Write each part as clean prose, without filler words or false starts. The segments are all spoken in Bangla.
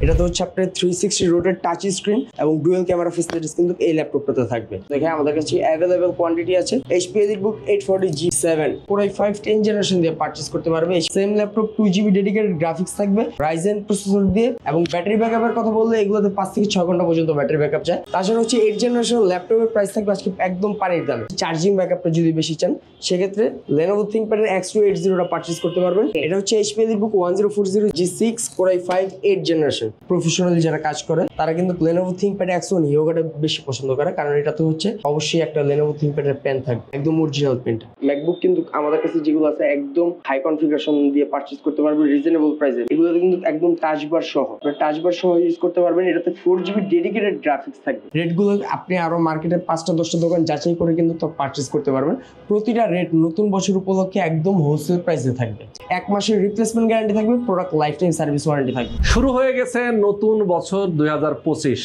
এটাতে হচ্ছে আপনার 360 রোটেট টাচ স্ক্রিন এবং ডুয়াল ক্যামেরা ফেসিলিটিস কিন্তু এই ল্যাপটপটাতে থাকবে। দেখেন আমাদের কাছে অ্যাভেলেবল কোয়ান্টিটি আছে। HP EliteBook 840G7 Core i5 10th generation দিয়ে পারচেজ করতে পারবে। Same laptop 2GB dedicated graphics থাকবে Ryzen প্রসেসর দিয়ে, এবং ব্যাটারি ব্যাকআপের কথা বললে এগুলোতে 5 থেকে 6 ঘন্টা পর্যন্ত ব্যাটারি ব্যাকআপ যায়। তাছাড়া হচ্ছে 8th জেনারেশন ল্যাপটপের প্রাইস থাকবে আজকে একদম পানির দামে। চার্জিং ব্যাকআপটা যদি বেশি চান সেক্ষেত্রে Lenovo ThinkPad X280টা পারচেজ করতে পারবেন। এটা হচ্ছে HP EliteBook 1040G6 Core i5 8th generation. Professional যারা কাজ করে তারা কিন্তু Lenovo ThinkPad X1 ইয়োগাটা বেশি পছন্দ করে, কারণ এটাতে হচ্ছে অবশ্যই একটা Lenovo ThinkPad এর পেন থাকবে, একদম অরিজিনাল পেনটা। ম্যাকবুক কিন্তু আমাদের কাছে যেগুলো আছে একদম হাই কনফিগারেশন দিয়ে পারচেজ করতে পারবেন রিজনেবল প্রাইসে। এগুলোতে কিন্তু একদম টাচ বার সহ ইউজ করতে পারবেন। এটাতে 4GB ডেডিকেটেড গ্রাফিক্স থাকবে। রেটগুলো আপনি আরো মার্কেটে 5টা 10টা দোকান যাচাই করে কিন্তু তো পারচেজ করতে পারবেন। প্রতিটা রেট নতুন বছর উপলক্ষে একদম হোলসেল প্রাইসে থাকবে। 1 মাসের রিপ্লেসমেন্ট গ্যারান্টি থাকবে, product lifetime service warranty থাকবে। শুরু হয়ে গেছে নতুন বছর 2025,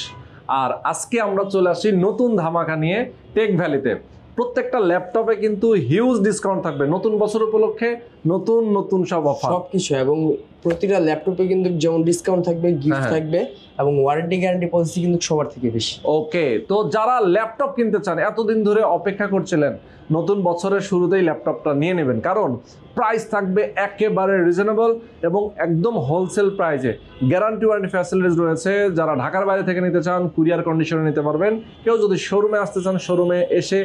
আর আজকে আমরা চলে আসি নতুন ধামাকা নিয়ে টেক ভ্যালিতে। প্রত্যেকটা ল্যাপটপে কিন্তু হিউজ ডিসকাউন্ট থাকবে নতুন বছর উপলক্ষে, নতুন সব অফার সবকিছু, এবং প্রতিটা ল্যাপটপে কিন্তু যেমন ডিসকাউন্ট থাকবে, গিফট থাকবে, এবং ওয়ারেন্টি গ্যারান্টি পলিসি কিন্তু সবার থেকে বেশি। ওকে, তো যারা ল্যাপটপ কিনতে চান, এতদিন ধরে অপেক্ষা করছিলেন, নতুন বছরের শুরুতেই ল্যাপটপটা নিয়ে নেবেন, কারণ প্রাইস থাকবে একেবারে রিজনেবল এবং একদম হোলসেল প্রাইসে। গ্যারান্টি ওয়ারেন্টি ফ্যাসিলিটিস রয়েছে। যারা ঢাকার বাইরে থেকে নিতে চান কুরিয়ার কন্ডিশনে নিতে পারবেন। কেউ যদি শোরুমে আসতে চান শোরুমে এসে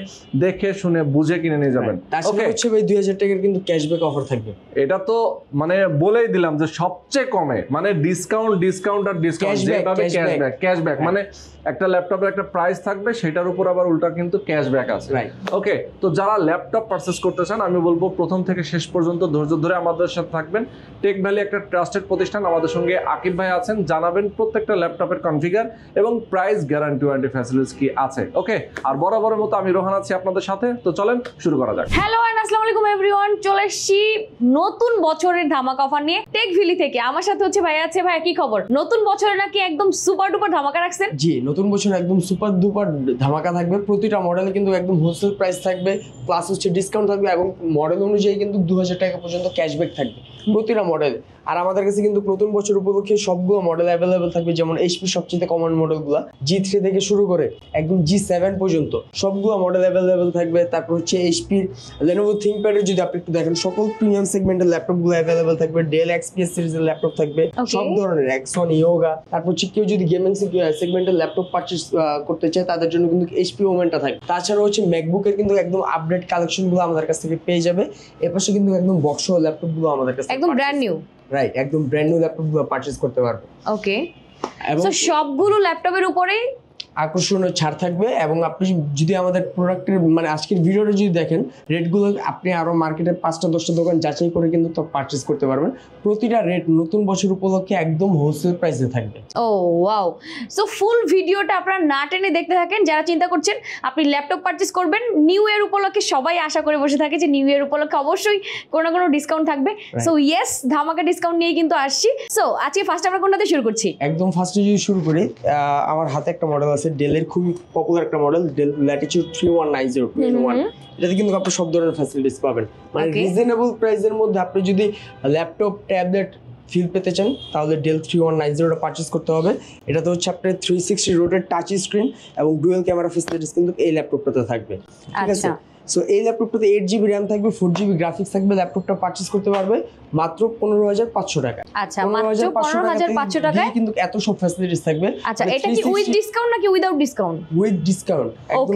দেখে শুনে বুঝে কিনে নিয়ে যাবেন। ওকে, হচ্ছে ভাই 2000 টাকার কিন্তু ক্যাশব্যাক অফার থাকবে। এটা তো মানে বলেই দিলাম যে সবচেয়ে কমে, মানে ডিসকাউন্ট আর ডিসকাউন্ট, যেভাবে ক্যাশব্যাক মানে একটা ল্যাপটপের একটা প্রাইস থাকবে, সেটার উপর আবার উল্টা কিন্তু ক্যাশব্যাক আছে। ওকে, তো যারা ল্যাপটপ পারচেজ করতে চান আমি বলবো প্রথম থেকে শেষ পর্যন্ত ধৈর্য ধরে আমাদের সাথে থাকবেন। টেক ভ্যালি একটা ট্রাস্টেড প্রতিষ্ঠান। আমাদের সঙ্গে আকিব ভাই আছেন, জানাবেন প্রত্যেকটা ল্যাপটপের কনফিগার এবং প্রাইস, গ্যারান্টি ওয়ারেন্টি ফ্যাসিলিটিস কি আছে। ওকে, আর বরাবরের মতো আমি রোহান আছি আপনাদের সাথে। তো চলেন শুরু করা যাক। হ্যালো এন্ড আসসালামু আলাইকুম এভরিওয়ান, চলে এসেছি নতুন বছরের ধামাকা অফার নিয়ে টেক ভ্যালি থেকে। আমার সাথে হচ্ছে ভাই আছে। ভাই কি খবর? নতুন বছরে নাকি একদম সুপার ডুপার ধামাকা রাখছেন? জি, নতুন বছর একদম সুপার ডুপার ধামাকা থাকবে। প্রতিটা মডেলে কিন্তু একদম হোলসেল প্রাইস থাকবে, প্লাস হচ্ছে ডিসকাউন্ট থাকবে, এবং মডেল অনুযায়ী কিন্তু 2000 টাকা পর্যন্ত ক্যাশব্যাক থাকবে প্রতিটা মডেলে। আর আমাদের কাছে কিন্তু নতুন বছর উপলক্ষে সবগুলো মডেল অ্যাভেলেবেল থাকবে, যেমন HP সবচেয়ে কমন মডেলগুলো G3 থেকে শুরু করে একদম G7 পর্যন্ত সবগুলো মডেল অ্যাভেলেবেল থাকবে। তারপর হচ্ছে HP Lenovo ThinkPad এর যদি আপনি একটু দেখেন, সকল প্রিমিয়াম সেগমেন্টের ল্যাপটপগুলো অ্যাভেলেবেল থাকবে। Dell XPS সিরিজের ল্যাপটপ থাকবে সব ধরনের, X1 ইয়োগা। তারপর হচ্ছে কেউ যদি গেমিং সেগমেন্টের ল্যাপটপ পারচেজ করতে চায় তাদের জন্য কিন্তু HP ওমেনটা থাকবে। তাছাড়া হচ্ছে ম্যাকবুকের কিন্তু একদম আপডেট কালেকশনগুলো আমাদের কাছ থেকে পেয়ে যাবে। এপাশে কিন্তু একদম বক্স ল্যাপটপগুলো আমাদের কাছে একদম ব্র্যান্ড নিউ, রাইট, একদম ব্র্যান্ড নিউ ল্যাপটপগুলো পারচেজ করতে পারবে। ওকে, সো সবগুলো ল্যাপটপের উপরেই আকর্ষণীয় ছাড় থাকবে। এবং আপনি যদি আমাদের প্রোডাক্টের মানে আজকের ভিডিওটা যদি দেখেন, রেটগুলো আপনি আরো মার্কেটে 5টা 10টা দোকান যাচাই করে কিন্তু তো পারচেজ করতে পারবেন। প্রতিটা রেট নতুন বছর উপলক্ষে একদম হোলসেল প্রাইসে থাকবে। ও ওয়াও, সো ফুল ভিডিওটা আপনারা না টেনে দেখতে থাকেন। যারা চিন্তা করছেন আপনি ল্যাপটপ পারচেজ করবেন নিউ ইয়ার উপলক্ষে, সবাই আশা করে বসে থাকে যে নিউ ইয়ার উপলক্ষে অবশ্যই কোনো না কোনো ডিসকাউন্ট থাকবে। সো ইয়েস, ধামাকা ডিসকাউন্ট নিয়ে কিন্তু আসছি। সো আজকে ফার্স্ট আমরা কোনটাতে শুরু করছি? একদম ফার্স্টে যদি শুরু করি, আমার হাতে একটা মডেল আছে, ডেলের খুবই পপুলার একটা মডেল, ডেল ল্যাটিটিউড 3190 এটাতে কিন্তু আপনি সব ধরনের ফ্যাসিলিটিস পাবেন, মানে রিজনেবল প্রাইসের মধ্যে। আপনি যদি ল্যাপটপ ট্যাবলেট ফিল পেতে চান তাহলে ডেল 3190টা পারচেজ করতে হবে। এটাতে হচ্ছে আপনার 360 রোটেট টাচ স্ক্রিন এবং ডুয়াল ক্যামেরা ফেসিলিটিস কিন্তু এই ল্যাপটপটাতে থাকবে। ঠিক আছে, সো এই ল্যাপটপটাতে 8GB র্যাম থাকবে, 4GB গ্রাফিক্স থাকবে। ল্যাপটপটা পারচেজ করতে পারবে মাত্র 15,500 টাকা। আচ্ছা, মাত্র 15,500 টাকায় কিন্তু এত সব ফ্যাসিলিটিস থাকবে। আচ্ছা, এটা কি উইথ ডিসকাউন্ট নাকি উইদাউট ডিসকাউন্ট? উইথ ডিসকাউন্ট, একদম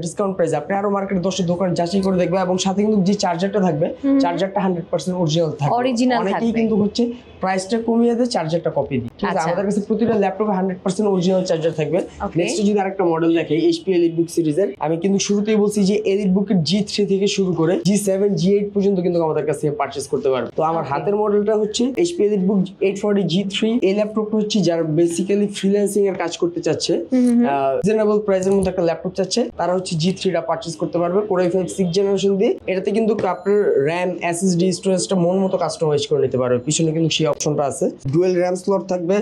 ডিসকাউন্ট প্রাইস। আপনি আরো মার্কেটে 10টা দোকান যাচাই করে দেখবেন, এবং সাথে কিন্তু যে চার্জারটা থাকবে, চার্জারটা 100% অরিজিনাল থাকবে। অনেকেই কিন্তু হচ্ছে প্রাইসটা কমিয়ে দেয়, চার্জারটা কপি দিই। ঠিক আছে, আমাদের কাছে প্রতিটা ল্যাপটপে 100% অরিজিনাল চার্জার থাকবে। নেক্সট যদি আরেকটা মডেল দেখাই HP EliteBook সিরিজের, আমি কিন্তু শুরুতেই বলছি যে EliteBook এর G3 থেকে শুরু করে G7 G8 পর্যন্ত কিন্তু আমাদের কাছে পারচেজ করতে পারবে। তো আমার হাতের মডেলটা হচ্ছে HP EliteBook 840G3। এই ল্যাপটপটা হচ্ছে যারা বেসিক্যালি ফ্রিল্যান্সিং এর কাজ করতে চাচ্ছে, রিজনেবল প্রাইসের মধ্যে একটা ল্যাপটপ চাচ্ছে, তারা হচ্ছে G3টা পারচেজ করতে পারবে Core i5 6th জেনারেশন দিয়ে। এটাতে কিন্তু আপনার RAM, SSD, স্টোরেজটা মন মতো কাস্টমাইজ করে নিতে পারবে। পিছনে কিন্তু সেই অপশনটা আছে। ডুয়েল র্যাম স্লট থাকবে,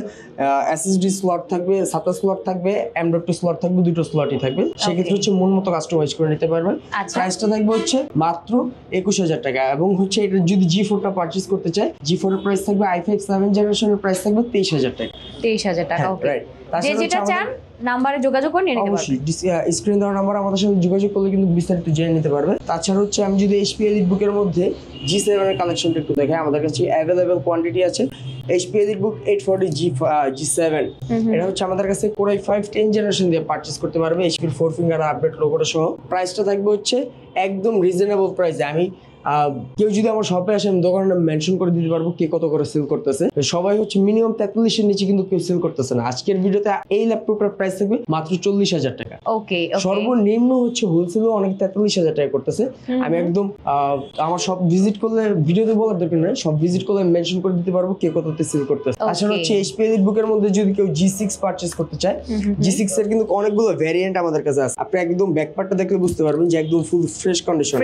এসএসডি স্লট থাকবে, SATA স্লট থাকবে, M.2 স্লট থাকবে, দুটো স্লটই থাকবে। সেক্ষেত্রে হচ্ছে মন মতো কাস্টমাইজ করে নিতে পারবেন। প্রাইসটা থাকবে হচ্ছে মাত্র 21,000 টাকা। এবং হচ্ছে এটা যদি G4টা পারচেজ করতে চায়, G4 এর প্রাইস থাকবে i5 7 জেনারেশনের প্রাইস থাকবে 23,000 টাকা। 23,000 টাকা, ওকে। রাইট। যে যেটা চান নাম্বারে যোগাযোগ করে নিতে পারবেন। অবশ্যই স্ক্রিন দেওয়া নাম্বার আমাদের সাথে যোগাযোগ করলে কিন্তু বিস্তারিত জেনে নিতে পারবে। তাছাড়া হচ্ছে আমি যদি HP এলিটবুকের মধ্যে G7 এর কালেকশনটা একটু দেখাই, আমাদের কাছে অ্যাভেলেবল কোয়ান্টিটি আছে। HP এলিটবুক 840 G7 এটা হচ্ছে আমাদের কাছে Core i5 10 জেনারেশন দিয়ে পারচেজ করতে পারবে HP এর 4 ফিঙ্গার আপডেট লোগোটা সহ। প্রাইসটা থাকবে হচ্ছে একদম রিজনেবল প্রাইসে। আমি কেউ যদি আমার শপে আসে আমি দোকানটা মেনশন করে দিতে পারবো কে কত করে সেল করতেছে। সবাই হচ্ছে মিনিমাম 43 এর নিচে কিন্তু কেউ সেল করতেছে না। আজকের ভিডিওতে এই ল্যাপটপটার প্রাইস থাকবে মাত্র 40,000 টাকা। ওকে, সর্বনিম্ন হচ্ছে হোলসেলও অনেক 43,000 টাকা করতেছে। আমি একদম আমার সব ভিজিট করলে ভিডিওতে বলার দরকার নেই, সব ভিজিট করলে মেনশন করে দিতে পারবো কে কততে সেল করতেছে। আসলে হচ্ছে HP এলিটবুকের মধ্যে যদি কেউ G6 পারচেজ করতে চায়, G6 এর কিন্তু অনেকগুলো ভ্যারিয়েন্ট আমাদের কাছে আছে। আপনি একদম ব্যাকপার্টটা দেখলে বুঝতে পারবেন যে একদম ফুল ফ্রেশ কন্ডিশন,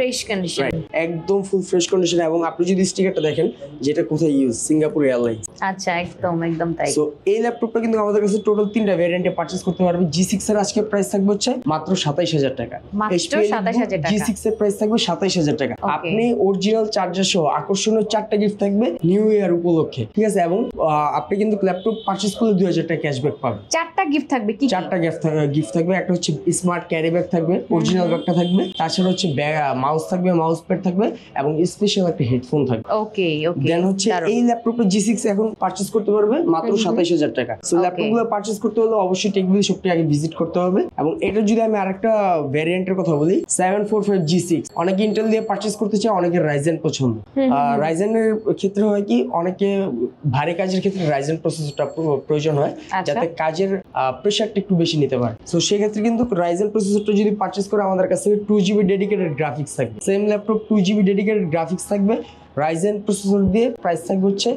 একদম ফুল ফ্রেশ কন্ডিশন। এবং আপনি যদি স্টিকারটা দেখেন যেটা কোথায় ইউজ, সিঙ্গাপুর এয়ারলাইন্স। আচ্ছা, একদম তাই। সো এই ল্যাপটপটা কিন্তু আমাদের কাছে টোটাল 3টা ভ্যারিয়েন্টে পারচেজ করতে পারবে। G6 এর আজকে প্রাইস থাকবে হচ্ছে মাত্র 27,000 টাকা। মাত্র 27,000 টাকা। G6 এর প্রাইস থাকবে 27,000 টাকা। আপনি অরিজিনাল চার্জার সহ আকর্ষণীয় 4টা গিফট থাকবে নিউ ইয়ার উপলক্ষে, ঠিক আছে? এবং আপনি কিন্তু ল্যাপটপ পারচেজ করলে 2,000 টাকা ক্যাশব্যাক পাবেন। 4টা গিফট থাকবে। কি 4টা গিফট থাকবে? একটা হচ্ছে স্মার্ট ক্যারি ব্যাগ থাকবে, অরিজিনাল ব্যাগটা থাকবে, তাছাড়া হচ্ছে মাউস থাকবে, মাউস প্যাড থাকবে এবং স্পেশাল একটা হেডফোন থাকবে। ওকে। দেন হচ্ছে এই ল্যাপটপটা G6 এখন পারচেজ করতে পারবে মাত্র 27,000 টাকা। সো ল্যাপটপগুলো পারচেজ করতে হলে অবশ্যই টেকবিলি শপটি আগে ভিজিট করতে হবে। এবং এটা যদি আমি আরেকটা ভ্যারিয়েন্টের কথা বলি, 745 G6 অনেকে ইন্টেল দিয়ে পারচেজ করতে চায়, অনেকে রাইজেন পছন্দ। রাইজেনের ক্ষেত্রে হয় কি, অনেকে ভারী কাজের ক্ষেত্রে রাইজেন প্রসেসরটা প্রয়োজন হয় যাতে কাজের প্রেসারটা একটু বেশি নিতে পারে। সো সেক্ষেত্রে কিন্তু রাইজেন প্রসেসরটা যদি পারচেজ করে আমাদের কাছে 2GB ডেডিকেটেড গ্রাফিক্স থাকবে। Same laptop 2GB dedicated graphics থাকবে, রাইজেন প্রসেসর দিয়ে প্রাইস থাকবে হচ্ছে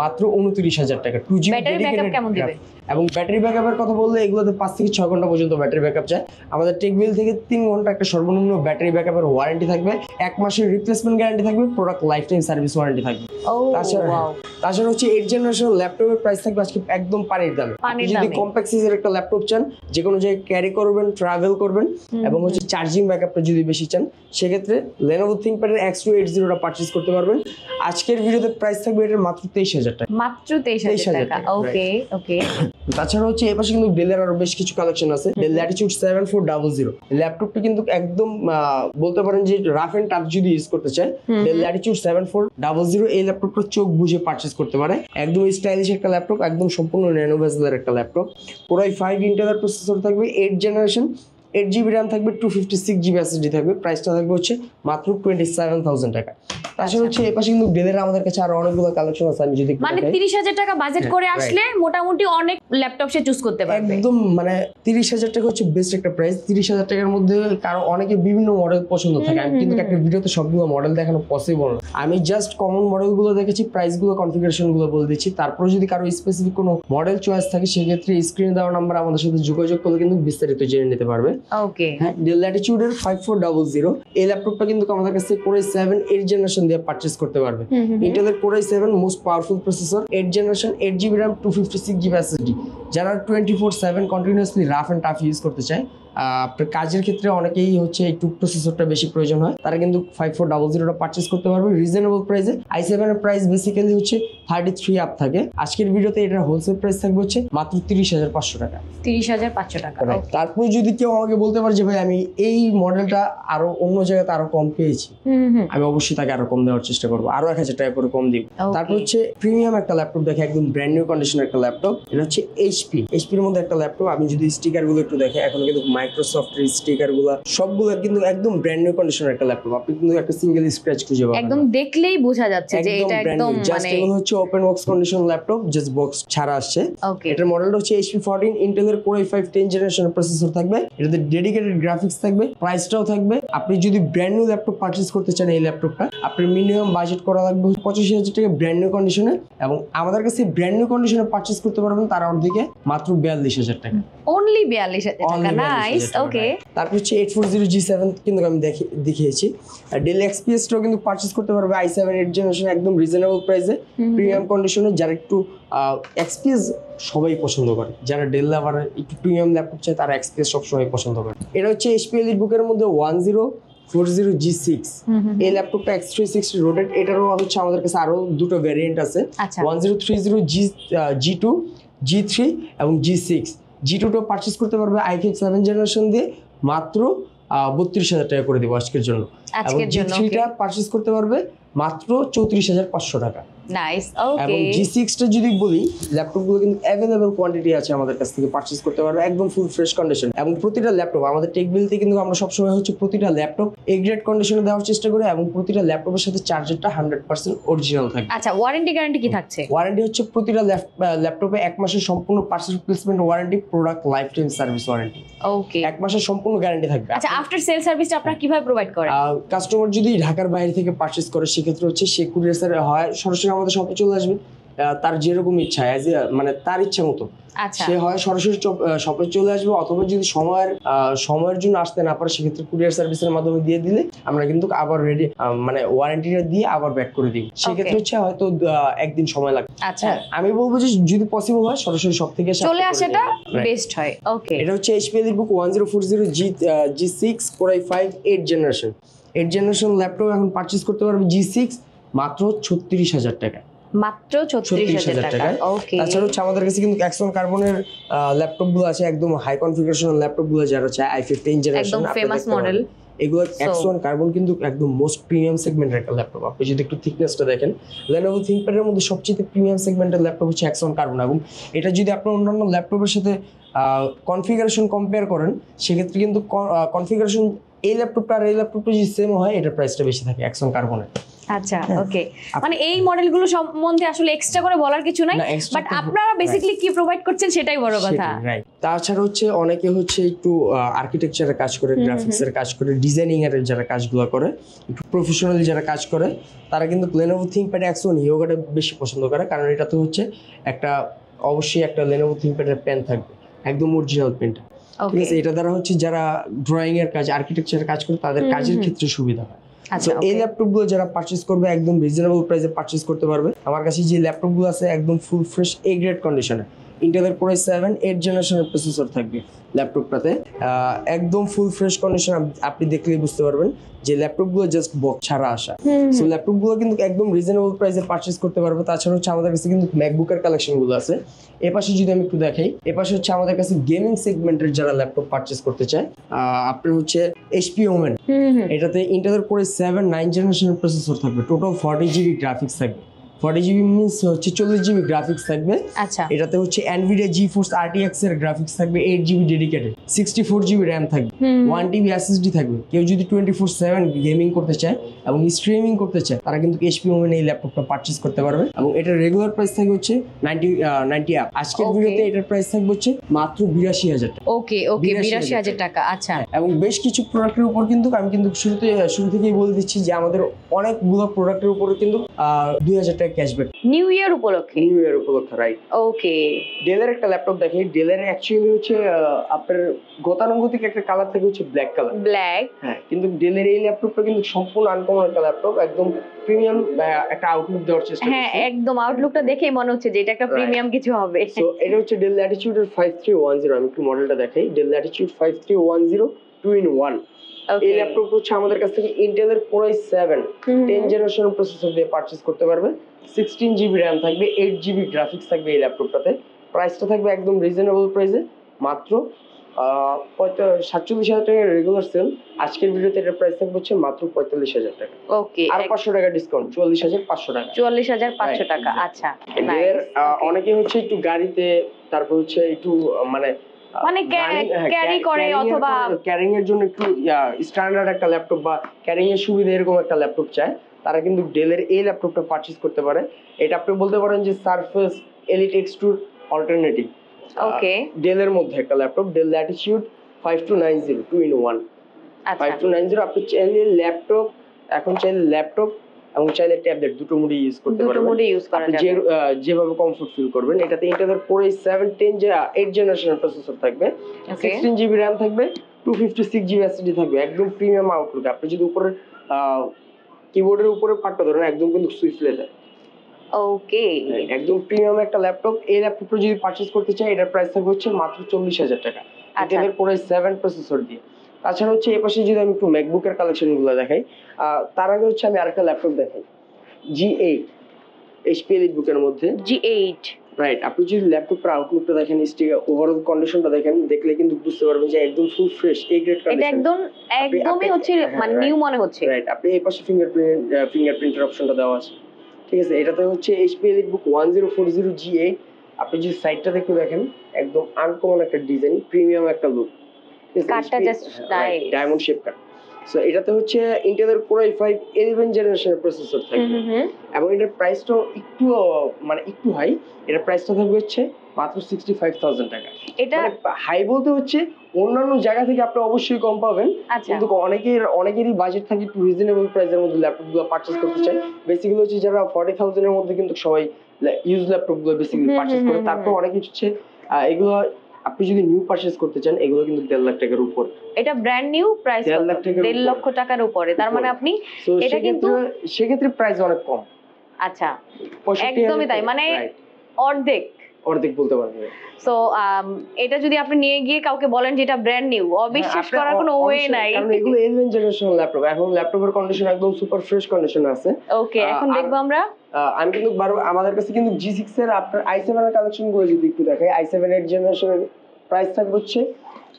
মাত্র 29,000 টাকা। 2GB ডেডিকেটেড কেমন দিবে? এবং ব্যাটারি ব্যাকআপের কথা বললে এগুলোতে 5 থেকে 6 ঘন্টা পর্যন্ত ব্যাটারি ব্যাকআপ চায়। আমাদের টেকবিল থেকে 3 ঘন্টা একটা সর্বনিম্ন ব্যাটারি ব্যাকআপের ওয়ারেন্টি থাকবে, 1 মাসের রিপ্লেসমেন্ট গ্যারান্টি থাকবে, product lifetime service warranty থাকবে। তাছাড়া হচ্ছে 8 জেনারেশন ল্যাপটপের প্রাইস থাকবে আজকে একদম পানির দামে। আপনি যদি কম্প্যাক্ট সাইজের একটা ল্যাপটপ চান, যে কোনো জায়গায় ক্যারি করবেন, ট্রাভেল করবেন এবং হচ্ছে চার্জিং ব্যাকআপটা যদি বেশি চান, সেক্ষেত্রে Lenovo ThinkPad X280টা পারচেজ করতে পারবেন। আজকের ভিডিওতে প্রাইস থাকবে এটার মাত্র 23,000 টাকা। মাত্র 23,000 টাকা। ওকে। তাছাড়া হচ্ছে এপাশে কিন্তু ডেলের আরো বেশ কিছু কালেকশন আছে। ডেল ল্যাটিটিউড 7400 ল্যাপটপটা কিন্তু একদম বলতে পারেন যে রাফ এন্ড টাফ যদি ইউজ করতে চায়, ডেল ল্যাটিটিউড 7400 এই ল্যাপটপটা চোখ বুঝে পারচেজ করতে পারে। একদম স্টাইলিশ একটা ল্যাপটপ, একদম সম্পূর্ণ ন্যানো বেজেলের একটা ল্যাপটপ। Core i5 ইন্টেলের প্রসেসর থাকবে, 8 জেনারেশন, 8GB র্যাম থাকবে, 256GB SSD থাকবে। প্রাইসটা থাকবে হচ্ছে মাত্র 27,000 টাকা। তাছাড়া হচ্ছে এপাশে কিন্তু ডেলের আমাদের কাছে আরো অনেকগুলো কালেকশন আছে। আমি যদি মানে 30,000 টাকা বাজেট করে আসলে মোটামুটি অনেক ল্যাপটপ সে চুজ করতে পারবে। একদম মানে 30,000 টাকা হচ্ছে বেস্ট একটা প্রাইস। 30,000 টাকার মধ্যে কারো অনেকে বিভিন্ন মডেল পছন্দ থাকে। আমি কিন্তু একটা ভিডিওতে সবগুলো মডেল দেখানো পসিবল না। আমি জাস্ট কমন মডেলগুলো দেখেছি, প্রাইসগুলো, কনফিগারেশনগুলো বলে দিচ্ছি। তারপর যদি কারো স্পেসিফিক কোনো মডেল চয়েস থাকে, সেক্ষেত্রে স্ক্রিনে দেওয়া নাম্বার আমাদের সাথে যোগাযোগ করলে কিন্তু বিস্তারিত জেনে নিতে পারবে। ওকে। হ্যাঁ, ডেল ল্যাটিটিউডের 5400 এই ল্যাপটপটা কিন্তু আমাদের কাছে Core i7 8 জেনারেশন দিয়ে পারচেজ করতে পারবে। ইন্টেলের Core i7 most powerful processor, 8 generation, 8GB RAM, 256GB SSD। যারা 24/7 continuously rough and tough use করতে চায়, আপনার কাজের ক্ষেত্রে অনেকেই হচ্ছে একটু প্রসেসরটা বেশি প্রয়োজন হয়, তারা কিন্তু 5400টা পারচেজ করতে পারবে রিজনেবল প্রাইসে। i7 এর প্রাইস বেসিক্যালি হচ্ছে 33 আপ থাকে। আজকের ভিডিওতে এটার হোলসেল প্রাইস থাকবে হচ্ছে মাত্র 30,500 টাকা। 30,500 টাকা। তারপর যদি কেউ আমাকে বলতে পারে যে ভাই আমি এই মডেলটা আরো অন্য জায়গাতে আরো কম পেয়েছি, আমি অবশ্যই তাকে আরো কম দেওয়ার চেষ্টা করবো, আরো 1,000 টাকা করে কম দিব। তারপর হচ্ছে প্রিমিয়াম একটা ল্যাপটপ দেখে, একদম ব্র্যান্ড নিউ কন্ডিশনের একটা ল্যাপটপ। এটা হচ্ছে এইচপির মধ্যে একটা ল্যাপটপ। আমি যদি স্টিকার গুলো একটু দেখে, এখন কিন্তু মাইক্রোসফটের স্টিকার গুলা সবগুলো কিন্তু একদম ব্র্যান্ড নিউ কন্ডিশনের একটা ল্যাপটপ। আপনি কিন্তু একটা সিঙ্গেল স্ক্র্যাচ খুঁজে পাবেন, একদম দেখলেই বোঝা যাচ্ছে যে এটা একদম জাস্ট এগুলো হচ্ছে open box condition laptop, just box ছাড়া আসছে। ওকে। এটার মডেলটা হচ্ছে HP 14 ইন্টেলের Core i5 10 জেনারেশন প্রসেসর থাকবে, এটাতে ডেডিকেটেড গ্রাফিক্স থাকবে, প্রাইসটাও থাকবে। আপনি যদি ব্র্যান্ড নিউ ল্যাপটপ পারচেজ করতে চান, এই ল্যাপটপটা আপনার মিনিমাম বাজেট করা লাগবে 85,000 টাকা ব্র্যান্ড নিউ কন্ডিশনে। এবং আমাদের কাছে ব্র্যান্ড নিউ কন্ডিশনে পারচেজ করতে পারবেন তার অর্ধেকে মাত্র 42,000 টাকা। অনলি 42,000 টাকা, Only 42,000 নাইস। টাকা, ওকে, right. তারপর হচ্ছে 840 G7 কিন্তু আমি দেখিয়েছি। আর ডেল এক্সপিএসটাও কিন্তু পারচেজ করতে পারবে i7 8 জেনারেশন একদম রিজনেবল প্রাইসে, প্রিমিয়াম কন্ডিশনে। যারা একটু এক্সপিএস সবাই পছন্দ করে, যারা ডেল লাভার একটু প্রিমিয়াম ল্যাপটপ চায় তারা এক্সপিএস সবসময় পছন্দ করে। এটা হচ্ছে HP EliteBook-এর মধ্যে 1040 G6। এই ল্যাপটপটা X360 রোটেট, এটারও হচ্ছে আমাদের কাছে আরো দুটো ভ্যারিয়েন্ট আছে, আচ্ছা। 1030 G2, G3 এবং G6। G2টা পারচেজ করতে পারবে i5 7 জেনারেশন দিয়ে মাত্র 32,000 টাকা করে দেবো আজকের জন্য। এবং আজকের জন্য, G3টা পারচেজ করতে পারবে মাত্র 34,500 টাকা। নাইস। এবং ওকে, G6টা যদি বলি, ল্যাপটপগুলো কিন্তু অ্যাভেলেবল কোয়ান্টিটি আছে আমাদের কাছ থেকে পারচেজ করতে পারবে একদম ফুল ফ্রেশ কন্ডিশন। এবং প্রতিটা ল্যাপটপ আমাদের টেকবিলতে কিন্তু আমরা সবসময় হচ্ছে প্রতিটা ল্যাপটপ এ গ্রেড কন্ডিশনে দেওয়ার চেষ্টা করি, এবং প্রতিটা ল্যাপটপের সাথে চার্জারটা 100% অরিজিনাল থাকবে। আচ্ছা, ওয়ারেন্টি গ্যারান্টি কি থাকছে? ওয়ারেন্টি হচ্ছে প্রতিটা ল্যাপটপে 1 মাসের সম্পূর্ণ parts replacement warranty, product lifetime service warranty. Okay, 1 মাসের সম্পূর্ণ গ্যারান্টি থাকবে। আচ্ছা, আফটার সেল সার্ভিসটা আপনারা কিভাবে প্রোভাইড করেন? কাস্টমার যদি ঢাকার বাইরে থেকে পারচেজ করে সেক্ষেত্রে হচ্ছে সে কুরিয়ার সার্ভিস হয় সরাসরি আমাদের শপে চলে আসবে, তার যেরকম ইচ্ছা মানে তার ইচ্ছা মতো আচ্ছা, সে হয় সরাসরি শপে চলে আসবে, অথবা যদি সময়ের জন্য আসতে না পারে সেক্ষেত্রে কুরিয়ার সার্ভিসের মাধ্যমে দিয়ে দিলে আমরা কিন্তু আবার রেডি মানে ওয়ারেন্টিটা দিয়ে আবার ব্যাক করে দিই। সেক্ষেত্রে হচ্ছে হয়তো একদিন সময় লাগবে। আচ্ছা, আমি বলবো যে যদি পসিবল হয় সরাসরি শপ থেকে চলে আসাটা বেস্ট হয়। ওকে, এটা হচ্ছে HP EliteBook 1040 G6 Core i5 8 generation. 8 generation laptop এখন পারচেজ করতে পারবে G6 মাত্র 36,000 টাকা। মাত্র 36,000 টাকা। ওকে, তাছাড়া হচ্ছে আমাদের কাছে কিন্তু Axon কার্বনের ল্যাপটপ গুলো আছে, একদম হাই কনফিগারেশন ল্যাপটপ গুলো যারা চায় i15 জেনারেশন, একদম ফেমাস মডেল। এগুলো Axon কার্বন কিন্তু একদম মোস্ট প্রিমিয়াম সেগমেন্টের একটা ল্যাপটপ। আপনি যদি একটু থিকনেসটা দেখেন, Lenovo ThinkPad এর মধ্যে সবচেয়ে প্রিমিয়াম সেগমেন্টের ল্যাপটপ হচ্ছে Axon কার্বন। এবং এটা যদি আপনি অন্যান্য ল্যাপটপের সাথে কনফিগারেশন কম্পেয়ার করেন সেক্ষেত্রে কিন্তু কনফিগারেশন এই ল্যাপটপটা আর এই ল্যাপটপটা যদি সেম হয় এটার প্রাইসটা বেশি থাকে Axon কার্বনের। আচ্ছা, ওকে, মানে এই মডেলগুলো সম্বন্ধে আসলে এক্সট্রা করে বলার কিছু নাই, বাট আপনারা বেসিক্যালি কি প্রোভাইড করছেন সেটাই বড় কথা। রাইট। তাছাড়া হচ্ছে অনেকে হচ্ছে একটু আর্কিটেকচারের কাজ করে, গ্রাফিক্সের কাজ করে, ডিজাইনিং এর যারা কাজগুলো করে, একটু প্রফেশনাল যারা কাজ করে তারা কিন্তু Lenovo ThinkPad Axon ইয়োগাটা বেশি পছন্দ করে, কারণ এটাতে হচ্ছে অবশ্যই একটা Lenovo ThinkPad এর পেন থাকবে, একদম অরিজিনাল পেনটা। ঠিক আছে, এটা দ্বারা হচ্ছে যারা ড্রয়িং এর কাজ, আর্কিটেকচারের কাজ করে তাদের কাজের ক্ষেত্রে সুবিধা হয়। আচ্ছা, এই ল্যাপটপগুলো যারা পারচেজ করবে একদম রিজনেবল প্রাইসে পারচেজ করতে পারবে। আমার কাছে যে ল্যাপটপগুলো আছে একদম ফুল ফ্রেশ এ গ্রেড কন্ডিশনে, ইন্টেলের Core i7 8 জেনারেশনের প্রসেসর থাকবে ল্যাপটপটাতে, একদম ফুল ফ্রেশ কন্ডিশন। আপনি দেখলেই বুঝতে পারবেন যে ল্যাপটপগুলো জাস্ট বক্স ছাড়া আসা। সো ল্যাপটপগুলো কিন্তু একদম রিজনেবল প্রাইসে পারচেজ করতে পারবে। তাছাড়া হচ্ছে আমাদের কাছে কিন্তু ম্যাকবুকের কালেকশনগুলো আছে। এপাশে যদি আমি একটু দেখাই, এপাশে হচ্ছে আমাদের কাছে গেমিং সেগমেন্টের যারা ল্যাপটপ পারচেজ করতে চায়, আপনি হচ্ছে HP Omen, এটাতে ইন্টেলের Core i7 9 জেনারেশনের প্রসেসর থাকবে, টোটাল 40 GB গ্রাফিক্স থাকবে। 40 GB মিনস হচ্ছে 40 GB গ্রাফিক্স থাকবে। আচ্ছা, এটাতে হচ্ছে Nvidia GeForce RTX এর গ্রাফিক্স থাকবে, 8 GB ডেডিকেটেড, 64 GB RAM থাকবে, 1 TB SSD থাকবে। কেউ যদি 24/7 গেমিং করতে চায় এবং স্ট্রিমিং করতে চায় তারা কিন্তু HP Omen এই ল্যাপটপটা পারচেজ করতে পারবে। এবং এটার রেগুলার প্রাইস থাকবে হচ্ছে 90 আপ। আজকের ভিডিওতে এটার প্রাইস থাকবে হচ্ছে মাত্র 82,000 টাকা। ওকে, 82,000 টাকা। আচ্ছা, এবং বেশ কিছু প্রোডাক্টের উপর কিন্তু আমি কিন্তু শুরু থেকেই বলে দিচ্ছি যে আমাদের অনেকগুলো প্রোডাক্টের উপর কিন্তু 2,000 টাকা ক্যাশব্যাক নিউ ইয়ার উপলক্ষে। রাইট। ওকে, ডেলের একটা ল্যাপটপ দেখি। ডেলের অ্যাকচুয়ালি হচ্ছে আপনার গতানুগতিক একটা কালার থেকে হচ্ছে ব্ল্যাক কালার। ব্ল্যাক, হ্যাঁ, কিন্তু ডেলের এই ল্যাপটপটা কিন্তু সম্পূর্ণ আনকমন একটা ল্যাপটপ, একদম প্রিমিয়াম একটা আউটলুক দেওয়ার চেষ্টা করছে। হ্যাঁ, একদম আউটলুকটা দেখেই মনে হচ্ছে যে এটা একটা প্রিমিয়াম কিছু হবে। সো এটা হচ্ছে ডেল ল্যাটিটিউড এর 5310। আমি একটু মডেলটা দেখাই। Del Latitude 5310 2-in-1। এই ল্যাপটপ হচ্ছে আমাদের কাছ থেকে ইন্টেলের Core i7 10 জেনারেশন প্রসেসর দিয়ে পারচেজ করতে পারবে। 16 GB RAM থাকবে, 8 GB গ্রাফিক্স থাকবে এই ল্যাপটপটাতে। প্রাইসটা থাকবে একদম রিজনেবল প্রাইসে, মাত্র 47,000 টাকা রেগুলার সেল। আজকের ভিডিওতে এটার প্রাইস থাকবে হচ্ছে মাত্র 45,000 টাকা। ওকে, আর 500 টাকা ডিসকাউন্ট, 44,500 টাকা। 44,500 টাকা। আচ্ছা, এর অনেকে হচ্ছে একটু গাড়িতে, তারপর হচ্ছে একটু মানে ক্যারি করে অথবা ক্যারিং এর জন্য একটু স্ট্যান্ডার্ড একটা ল্যাপটপ বা ক্যারিং এর সুবিধা এরকম একটা ল্যাপটপ চায়, তারা কিন্তু ডেলের এই ল্যাপটপটা পারচেজ করতে পারে। এটা আপনি বলতে পারেন যে সারফেস Elite X2 অল্টারনেটিভ। ওকে, ডেলের মধ্যে একটা ল্যাপটপ, ডেল ল্যাটিটিউড 5290 2-in-1। 5290 আপনি চাইলে ল্যাপটপ, এখন চাইলে ল্যাপটপ এবং চাইলে ট্যাবলেট দুটো মুডে ইউজ করতে দুটো পারবেন। মোডে ইউজ করা আপনি যাবে। যেভাবে কমফোর্ট ফিল করবেন। এটাতে ইন্টেলের Core i7-10 যে 8 জেনারেশনের প্রসেসর থাকবে, 16 জিবি RAM থাকবে, 256 জিবি এসএসডি থাকবে, একদম প্রিমিয়াম আউটলুক। আপনি যদি উপরে কিবোর্ডের উপরে পাটটা ধরেন একদম কিন্তু সুইফট লেদার, ওকে, একদম প্রিমিয়াম একটা ল্যাপটপ। এই ল্যাপটপটা যদি পারচেজ করতে চাই এটার প্রাইস থাকবে হচ্ছে মাত্র 40,000 টাকা ইন্টেলের Core i7 প্রসেসর দিয়ে। তাছাড়া হচ্ছে এই পাশে যদি আমি একটু ম্যাকবুকের কালেকশনগুলো দেখাই, তার আগে হচ্ছে আমি আরেকটা ল্যাপটপ দেখাই, G8 HP EliteBook-এর মধ্যে G8, রাইট। আপনি যদি ল্যাপটপের আউটলুকটা দেখেন, ওভারঅল কন্ডিশনটা দেখেন, দেখলে কিন্তু বুঝতে পারবেন যে একদম ফুল ফ্রেশ এ গ্রেড এটা কন্ডিশন। একদমই হচ্ছে মানে নিউ মনে হচ্ছে। রাইট, আপনি এই পাশে ফিঙ্গারপ্রিন্টের অপশনটা দেওয়া আছে, ঠিক আছে। এটাতে হচ্ছে HP EliteBook 1040 G8। আপনি যদি সাইডটা দেখে দেখেন একদম আনকমন একটা ডিজাইন, প্রিমিয়াম একটা লুক, কাটটা জাস্ট নাইস, ডায়মন্ড শেপ কাট। সো এটাতে হচ্ছে ইন্টেলের Core i5 11 জেনারেশনের প্রসেসর থাকবে এবং এটার প্রাইসটাও একটু হাই। এটার প্রাইসটা থাকবে হচ্ছে মাত্র 65,000 টাকা। এটা হাই বলতে হচ্ছে অন্যান্য জায়গা থেকে আপনি অবশ্যই কম পাবেন, কিন্তু অনেকেরই বাজেট থাকে একটু রিজনেবল প্রাইসের মধ্যে ল্যাপটপগুলো পারচেজ করতে চায়। বেসিক্যালি হচ্ছে যারা 40,000 এর মধ্যে কিন্তু সবাই ইউজ ল্যাপটপগুলো বেসিক্যালি পারচেজ করে। তারপর অনেকে হচ্ছে এগুলো আপনি যদি নিউ পারচেজ করতে চান এগুলো কিন্তু 1.5 লাখ টাকার উপর। এটা ব্র্যান্ড নিউ প্রাইস 1.5 লক্ষ টাকার উপরে, তার মানে আপনি এটা কিন্তু সেক্ষেত্রে প্রাইস অনেক কম। আচ্ছা, একদমই তাই, মানে অর্ধেক বলতে পারবেন। সো এটা যদি আপনি নিয়ে গিয়ে কাউকে বলেন যে এটা ব্র্যান্ড নিউ, অবিশ্বাস করার কোনো ওয়ে নাই, কারণ এগুলো 11 জেনারেশন ল্যাপটপ। এখন ল্যাপটপের কন্ডিশন একদম সুপার ফ্রেশ কন্ডিশনে আছে। ওকে, এখন দেখবো আমরা। আমি কিন্তু আমাদের কাছে কিন্তু G6 এর আপনার i7 এর কালেকশন গুলো যদি একটু দেখাই, i7 8 জেনারেশনের প্রাইস থাকবে হচ্ছে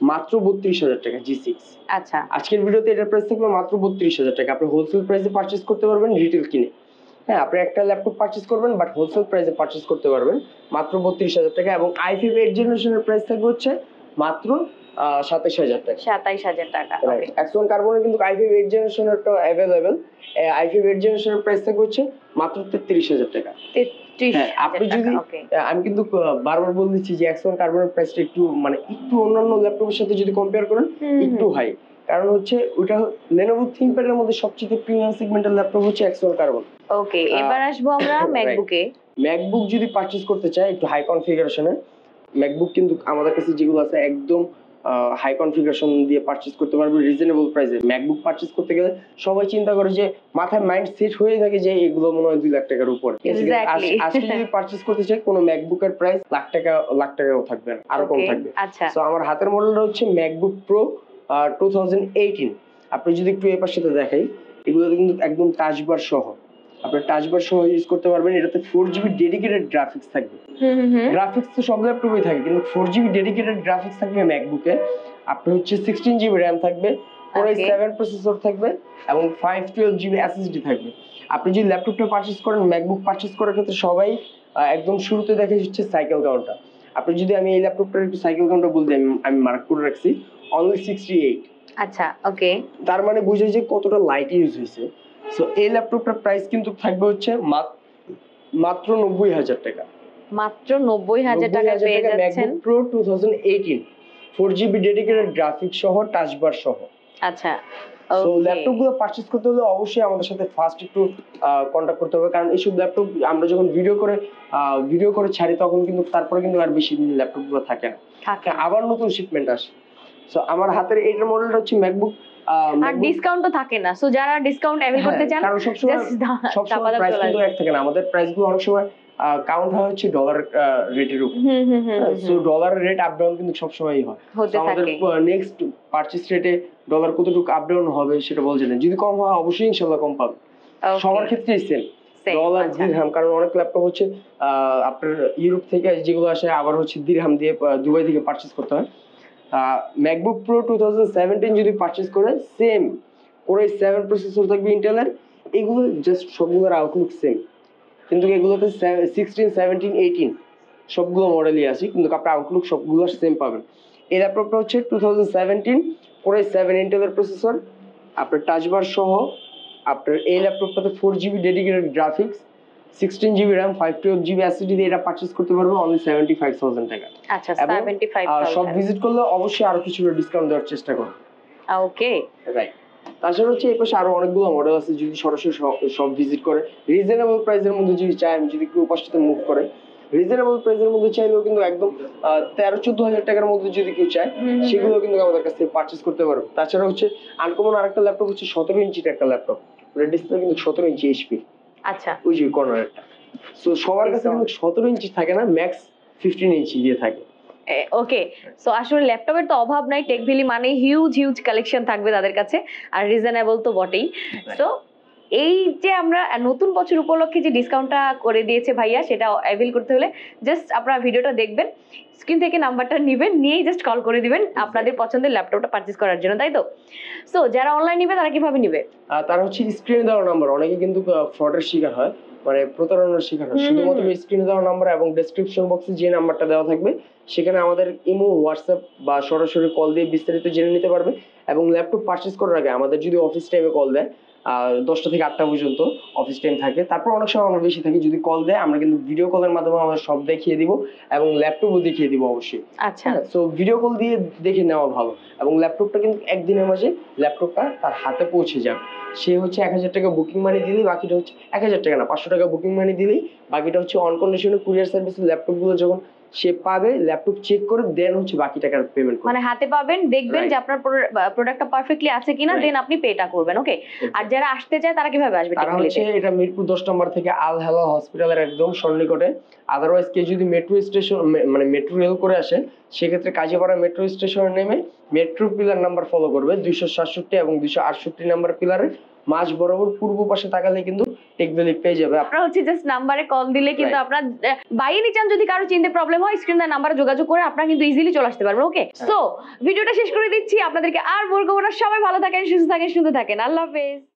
মাত্র 32,000 টাকা G6। আচ্ছা, আজকের ভিডিওতে এটার প্রাইস থাকবে মাত্র 32,000 টাকা। আপনি হোলসেল প্রাইসে পারচেজ করতে পারবেন রিটেল কিনে। হ্যাঁ, আপনি একটা ল্যাপটপ পারচেজ করবেন বাট হোলসেল প্রাইসে পারচেজ করতে পারবেন মাত্র 32,000 টাকা। এবং i5 8 জেনারেশনের প্রাইস থাকবে হচ্ছে মাত্র 27,000 টাকা। 27,000 টাকা। ওকে, Axon Carbon কিন্তু i5 8 জেনারেশনেরটা अवेलेबल। i5 8 জেনারেশনের প্রাইস থাকবে হচ্ছে মাত্র 33,000 টাকা। 33,000 টাকা। ওকে, আমি কিন্তু বারবার বলে দিচ্ছি যে Axon Carbon-এর প্রাইসটা একটু অন্যান্য ল্যাপটপের সাথে যদি কম্পেয়ার করেন একটু হাই। কারণ হচ্ছে ওটা Lenovo ThinkPad এর মধ্যে সবচেয়ে প্রিমিয়াম সেগমেন্টের ল্যাপটপ হচ্ছে Axon Carbon। ওকে, এবার আসবো আমরা ম্যাকবুকে। ম্যাকবুক যদি পারচেজ করতে চাই একটু হাই কনফিগারেশনে, ম্যাকবুক কিন্তু আমাদের কাছে যেগুলো আছে একদম হাই কনফিগারেশন দিয়ে পারচেজ করতে পারবে রিজনেবল প্রাইসে। ম্যাকবুক পারচেজ করতে গেলে সবাই চিন্তা করে যে মাথায় মাইন্ড সেট হয়ে থাকে যে এগুলো মনে হয় 2 লাখ টাকার উপর। আজকে যদি পারচেজ করতে চাই কোনো ম্যাকবুকের প্রাইস লাখ টাকাও থাকবে না, আরো কম থাকবে। আচ্ছা, সো আমার হাতের মডেলটা হচ্ছে ম্যাকবুক প্রো 2018। আপনি যদি একটু এই পাশে দেখাই, এগুলো কিন্তু একদম টাচ বার সহ, আপনি টাচ বার সহ ইউজ করতে পারবেন। এটাতে 4GB ডেডিকেটেড গ্রাফিক্স থাকবে। গ্রাফিক্স তো সব ল্যাপটপেই থাকে, কিন্তু 4GB ডেডিকেটেড গ্রাফিক্স থাকবে ম্যাকবুকে। আপনি হচ্ছে 16GB RAM থাকবে, Core i7 প্রসেসর থাকবে এবং 512GB SSD থাকবে। আপনি যদি ল্যাপটপটা পারচেজ করেন, ম্যাকবুক পারচেজ করার ক্ষেত্রে সবাই একদম শুরুতে দেখে হচ্ছে সাইকেল কাউন্টটা। আপনি যদি আমি এই ল্যাপটপটার একটু সাইকেল কাউন্টটা বলতে আমি মার্ক করে রাখছি only 68। আচ্ছা, ওকে, তার মানে বুঝে যে কতটা লাইট ইউজ হয়েছে। সো এই ল্যাপটপটার প্রাইস কিন্তু থাকবে হচ্ছে মাত্র 90,000 টাকা। মাত্র 90,000 টাকায় পেয়ে যাচ্ছেন MacBook pro 2018 4GB dedicated graphics সহ টাচ বার সহ। আচ্ছা, সো ল্যাপটপগুলো পারচেজ করতে হলে অবশ্যই আমাদের সাথে ফার্স্ট একটু কন্টাক্ট করতে হবে, কারণ এইসব ল্যাপটপ আমরা যখন ভিডিও করে ছাড়ি তখন কিন্তু তারপরে কিন্তু আর বেশি দিন ল্যাপটপগুলো থাকে না, আবার নতুন শিপমেন্ট আসে। সো আমার হাতের এইটার মডেলটা হচ্ছে ম্যাকবুক, আর ডিসকাউন্টও থাকে না। সো যারা ডিসকাউন্ট অ্যাভেল করতে চান, কারণ সবসময় প্রাইস কিন্তু এক থাকে না। আমাদের প্রাইসগুলো অনেক সময় কাউন্ট হয় হচ্ছে ডলার রেটের উপর। সো ডলারের রেট আপ ডাউন কিন্তু সবসময়ই হয়। আমাদের নেক্সট পারচেজ রেটে ডলার কতটুকু আপ ডাউন হবে সেটা বলছে না। যদি কম হয় অবশ্যই ইনশাআল্লাহ কম পাবে। সবার ক্ষেত্রেই সেম ডলার দিরহাম, কারণ অনেক ল্যাপটপ হচ্ছে আপনার ইউরোপ থেকে যেগুলো আসে আবার হচ্ছে দিরহাম দিয়ে দুবাই থেকে পারচেজ করতে হয়। ম্যাকবুক প্রো 2017 যদি পারচেজ করে সেম Core i7 প্রসেসর থাকবে ইন্টেলের। এগুলো জাস্ট সবগুলোর আউটলুক সেম, কিন্তু এগুলোতে 16, 17, 18 সবগুলো মডেলই আছে, কিন্তু আপনার আউটলুক সবগুলো সেম পাবেন। এই ল্যাপটপটা হচ্ছে 2017 Core i7 ইন্টেলের প্রসেসর, আপনার টাচ বার সহ। আপনার এই ল্যাপটপটাতে 4GB dedicated graphics, 16GB RAM, 512GB SSD দিয়ে এটা পারচেজ করতে পারবে অনলি 75,000 টাকা। আচ্ছা, 75,000। সব ভিজিট করলে অবশ্যই আরো কিছু ডিসকাউন্ট দেওয়ার চেষ্টা করব। ওকে, রাইট। তাছাড়া হচ্ছে এই পাশে আরো অনেকগুলো মডেল আছে, যদি সরাসরি সব ভিজিট করে রিজনেবল প্রাইসের মধ্যে যদি চায়, যদি কেউ পাশটাতে মুভ করে রিজনেবল প্রাইসের মধ্যে চাইলেও কিন্তু একদম 13-14 হাজার টাকার মধ্যে যদি কেউ চায় সেগুলো কিন্তু আমাদের কাছ থেকে পারচেস করতে পারবে। তাছাড়া হচ্ছে আনকমন আরেকটা ল্যাপটপ হচ্ছে 17 ইঞ্চির একটা ল্যাপটপ, ডিসপ্লে কিন্তু 17 ইঞ্চি এইচপি, আচ্ছা ওই যে কর্নারটা। সো সবার কাছে কিন্তু 17 ইঞ্চি থাকে না, ম্যাক্স 15 ইঞ্চি দিয়ে থাকে। ওকে, সো আসলে ল্যাপটপের তো অভাব নাই, টেক ভ্যালি মানে হিউজ কালেকশন থাকবে তাদের কাছে, আর রিজনেবল তো বটেই। সো এই যে আমরা নতুন বছর উপলক্ষে যে ডিসকাউন্টটা করে দিয়েছে ভাইয়া, সেটা অ্যাভেল করতে হলে জাস্ট আপনারা ভিডিওটা দেখবেন, স্ক্রিন থেকে নাম্বারটা নেবেন, নিয়েই জাস্ট কল করে দিবেন আপনাদের পছন্দের ল্যাপটপটা পারচেজ করার জন্য, তাই তো? সো যারা অনলাইন নিবে তারা কিভাবে নিবে? তারা হচ্ছে স্ক্রিনে দেওয়া নাম্বার, অনেকে কিন্তু ফ্রডের শিকার হয়, মানে প্রতারণার শিকার হয়। শুধুমাত্র স্ক্রিনে দেওয়া নাম্বার এবং ডেসক্রিপশন বক্সে যে নাম্বারটা দেওয়া থাকবে সেখানে আমাদের ইমো, হোয়াটসঅ্যাপ বা সরাসরি কল দিয়ে বিস্তারিত জেনে নিতে পারবে। এবং ল্যাপটপ পারচেজ করার আগে আমাদের যদি অফিস টাইমে কল দেয়, 10টা থেকে 8টা পর্যন্ত অফিস টাইম থাকে, তারপর অনেক সময় আমরা বেশি থাকি, যদি কল দেয় আমরা কিন্তু ভিডিও কলের মাধ্যমে আমরা সব দেখিয়ে দিব এবং ল্যাপটপও দেখিয়ে দিব অবশ্যই। আচ্ছা, সো ভিডিও কল দিয়ে দেখে নেওয়া ভালো। এবং ল্যাপটপটা কিন্তু একদিনের মাঝে ল্যাপটপটা তার হাতে পৌঁছে যাবে। সে হচ্ছে 1000 টাকা বুকিং মানি দিলেই, বাকিটা হচ্ছে 1000 টাকা না, 500 টাকা বুকিং মানি দিলেই বাকিটা হচ্ছে অন কন্ডিশনে কুরিয়ার সার্ভিসের ল্যাপটপগুলো যখন সে পাবে, ল্যাপটপ চেক করে দেন হচ্ছে বাকি টাকার পেমেন্ট করবে। মানে হাতে পাবেন, দেখবেন যে আপনার প্রোডাক্টটা পারফেক্টলি আছে কিনা, দেন আপনি পেটা করবেন। ওকে, আর যারা আসতে চায় তারা কিভাবে আসবে? তারা হচ্ছে এটা মিরপুর 10 নম্বর থেকে আল হেলা হসপিটালের একদম সন্নিকটে। আদারওয়াইজ কেউ যদি মেট্রো স্টেশন মানে মেট্রো রেল করে আসে, সেক্ষেত্রে কাজীপাড়া মেট্রো স্টেশনে নেমে মেট্রো পিলার নাম্বার ফলো করবে, 267 এবং 268 নাম্বার পিলারের মাঝ বরাবর পূর্ব পাশে তাকালে কিন্তু টেক ভ্যালি পেয়ে যাবে। আপনারা হচ্ছে জাস্ট নাম্বারে কল দিলে কিন্তু আপনার বাই এনি চান্স যদি কারো চিনতে প্রবলেম হয়, স্ক্রিনে নাম্বারে যোগাযোগ করে আপনারা কিন্তু ইজিলি চলে আসতে পারবেন। ওকে, সো ভিডিওটা শেষ করে দিচ্ছি, আপনাদেরকে আর বলবো না। সবাই ভালো থাকেন, সুস্থ থাকেন, সুন্দর থাকেন। আল্লাহ হাফেজ।